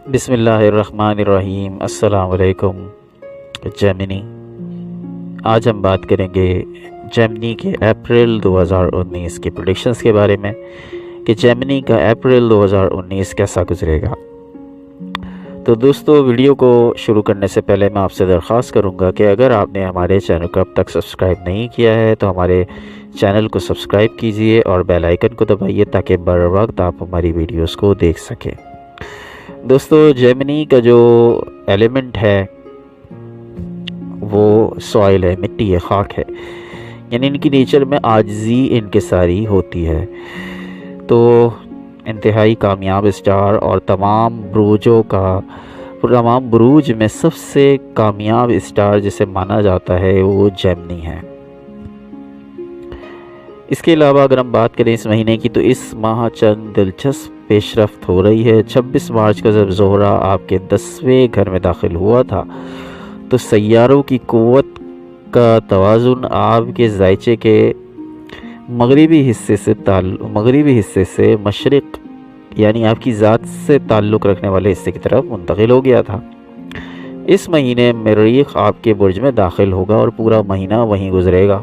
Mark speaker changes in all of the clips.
Speaker 1: بسم اللہ الرحمن الرحیم۔ السلام علیکم جیمنی۔ آج ہم بات کریں گے جیمنی کے اپریل 2019 کی پریڈکشنز کے بارے میں کہ جیمنی کا اپریل 2019 کیسا گزرے گا۔ تو دوستو، ویڈیو کو شروع کرنے سے پہلے میں آپ سے درخواست کروں گا کہ اگر آپ نے ہمارے چینل کو اب تک سبسکرائب نہیں کیا ہے تو ہمارے چینل کو سبسکرائب کیجئے اور بیل آئیکن کو دبائیے تاکہ بر وقت آپ ہماری ویڈیوز کو دیکھ سکیں۔ دوستو، جیمنی کا جو ایلیمنٹ ہے وہ سوائل ہے، مٹی ہے، خاک ہے، یعنی ان کی نیچر میں عاجزی انکساری ہوتی ہے۔ تو انتہائی کامیاب اسٹار اور تمام بروج میں سب سے کامیاب اسٹار جسے مانا جاتا ہے وہ جیمنی ہے۔ اس کے علاوہ اگر ہم بات کریں اس مہینے کی، تو اس ماہ چند دلچسپ پیش رفت ہو رہی ہے۔ 26 مارچ کو جب زہرہ آپ کے 10ویں گھر میں داخل ہوا تھا تو سیاروں کی قوت کا توازن آپ کے ذائچے کے مغربی حصے سے مشرق یعنی آپ کی ذات سے تعلق رکھنے والے حصے کی طرف منتقل ہو گیا تھا۔ اس مہینے مریخ آپ کے برج میں داخل ہوگا اور پورا مہینہ وہیں گزرے گا،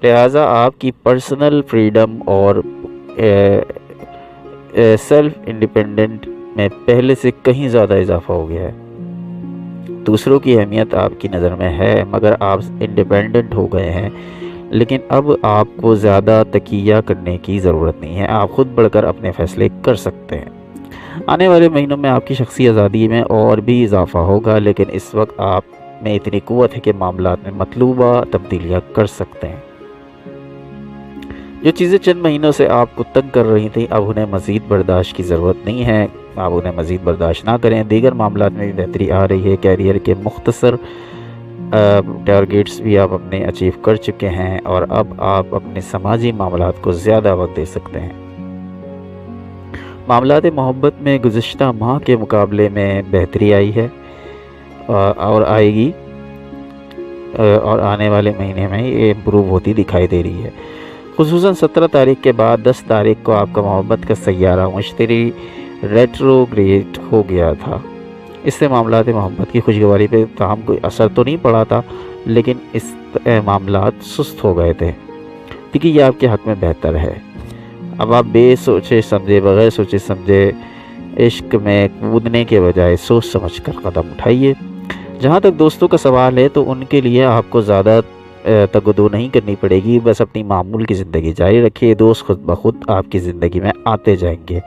Speaker 1: لہٰذا آپ کی پرسنل فریڈم اور سیلف انڈیپینڈنٹ میں پہلے سے کہیں زیادہ اضافہ ہو گیا ہے۔ دوسروں کی اہمیت آپ کی نظر میں ہے، مگر آپ انڈیپینڈنٹ ہو گئے ہیں، لیکن اب آپ کو زیادہ تکیہ کرنے کی ضرورت نہیں ہے، آپ خود بڑھ کر اپنے فیصلے کر سکتے ہیں۔ آنے والے مہینوں میں آپ کی شخصی آزادی میں اور بھی اضافہ ہوگا، لیکن اس وقت آپ میں اتنی قوت ہے کہ معاملات میں مطلوبہ تبدیلیاں کر سکتے ہیں۔ جو چیزیں چند مہینوں سے آپ کو تنگ کر رہی تھیں، اب انہیں مزید برداشت کی ضرورت نہیں ہے، آپ انہیں مزید برداشت نہ کریں۔ دیگر معاملات میں بھی بہتری آ رہی ہے، کیریئر کے مختصر ٹارگیٹس بھی آپ اپنے اچیو کر چکے ہیں اور اب آپ اپنے سماجی معاملات کو زیادہ وقت دے سکتے ہیں۔ معاملات محبت میں گزشتہ ماہ کے مقابلے میں بہتری آئی ہے اور آئے گی، اور آنے والے مہینے میں یہ امپروو ہوتی دکھائی دے رہی ہے۔ خصوصاً 17 تاریخ کے بعد 10 تاریخ کو آپ کا محبت کا سیارہ مشتری ریٹروگریڈ ہو گیا تھا۔ اس سے معاملات محبت کی خوشگواری پہ تاہم کوئی اثر تو نہیں پڑا تھا، لیکن اس معاملات سست ہو گئے تھے، کیونکہ یہ آپ کے حق میں بہتر ہے۔ اب آپ بغیر سوچے سمجھے عشق میں کودنے کے بجائے سوچ سمجھ کر قدم اٹھائیے۔ جہاں تک دوستوں کا سوال ہے تو ان کے لیے آپ کو زیادہ تگدو نہیں کرنی پڑے گی، بس اپنی معمول کی زندگی جاری رکھیے، دوست خود بخود آپ کی زندگی میں آتے جائیں گے۔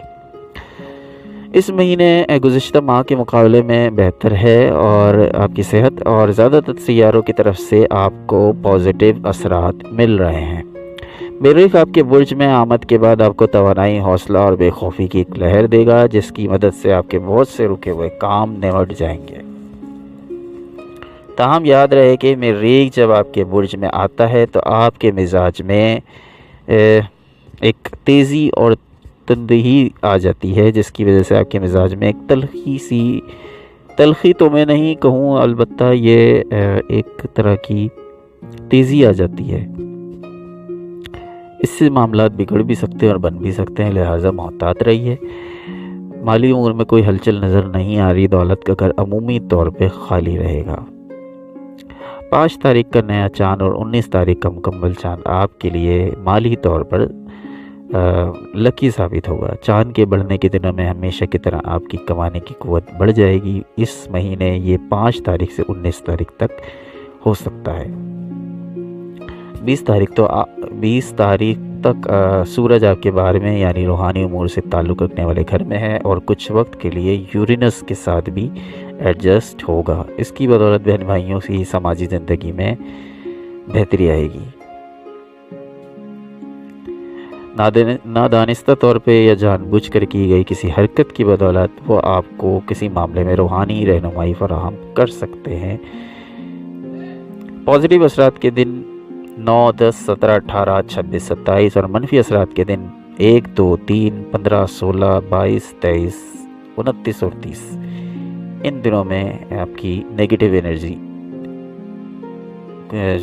Speaker 1: اس مہینے گزشتہ ماہ کے مقابلے میں بہتر ہے اور آپ کی صحت اور زیادہ تر سیاروں کی طرف سے آپ کو پازیٹیو اثرات مل رہے ہیں۔ مریخ آپ کے برج میں آمد کے بعد آپ کو توانائی، حوصلہ اور بے خوفی کی ایک لہر دے گا، جس کی مدد سے آپ کے بہت سے رکے ہوئے کام نمٹ جائیں گے۔ تاہم یاد رہے کہ مریخ جب آپ کے برج میں آتا ہے تو آپ کے مزاج میں ایک تیزی اور تندہی آ جاتی ہے، جس کی وجہ سے آپ کے مزاج میں ایک تلخی تو میں نہیں کہوں، البتہ یہ ایک طرح کی تیزی آ جاتی ہے۔ اس سے معاملات بگڑ بھی سکتے ہیں اور بن بھی سکتے ہیں، لہٰذا محتاط رہیے۔ مالی امور میں کوئی ہلچل نظر نہیں آ رہی، دولت کا گھر عمومی طور پہ خالی رہے گا۔ 5 تاریخ کا نیا چاند اور 19 تاریخ کا مکمل چاند آپ کے لیے مالی طور پر لکی ثابت ہوگا۔ چاند کے بڑھنے کے دنوں میں ہمیشہ کی طرح آپ کی کمانے کی قوت بڑھ جائے گی۔ اس مہینے یہ 5 تاریخ سے 19 تاریخ تک ہو سکتا ہے۔ 20 تاریخ تک سورج آپ کے بارے میں یعنی روحانی امور سے تعلق رکھنے والے گھر میں ہے اور کچھ وقت کے لیے یورینس کے ساتھ بھی ایڈجسٹ ہوگا۔ اس کی بدولت بہن بھائیوں کی سماجی زندگی میں بہتری آئے گی۔ نادانستہ طور پہ یا جان بوجھ کر کی گئی کسی حرکت کی بدولت وہ آپ کو کسی معاملے میں روحانی رہنمائی فراہم کر سکتے ہیں۔ پازیٹیو اثرات کے دن 9، 10، 17، 18، 26، 27 اور منفی اثرات کے دن 1، 2، 3، 15، 16، 22، 23، 29 اور 30۔ ان دنوں میں آپ کی نیگیٹو انرجی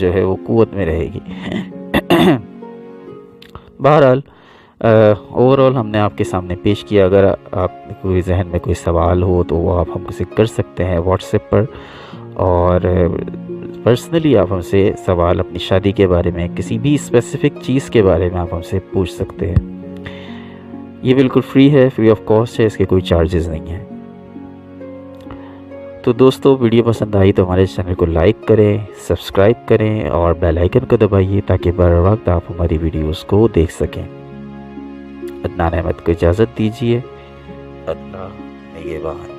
Speaker 1: جو ہے وہ قوت میں رہے گی۔ بہرحال اوور آل ہم نے آپ کے سامنے پیش کیا. اگر آپ کوئی ذہن میں کوئی سوال ہو تو وہ آپ ہم سے کر سکتے ہیں واٹس ایپ پر, اور پرسنلی آپ ہم سے سوال اپنی شادی کے بارے میں, کسی بھی اسپیسیفک چیز کے بارے میں آپ ہم سے پوچھ سکتے ہیں. یہ بالکل فری ہے, فری آف کاسٹ ہے, اس کے کوئی چارجز نہیں ہیں. تو دوستو, ویڈیو پسند آئی تو ہمارے چینل کو لائک کریں, سبسکرائب کریں اور بیل آئیکن کو دبائیے تاکہ بر وقت آپ ہماری ویڈیوز کو دیکھ سکیں. عدنان احمد کو اجازت دیجیے. اللہ نگہبان.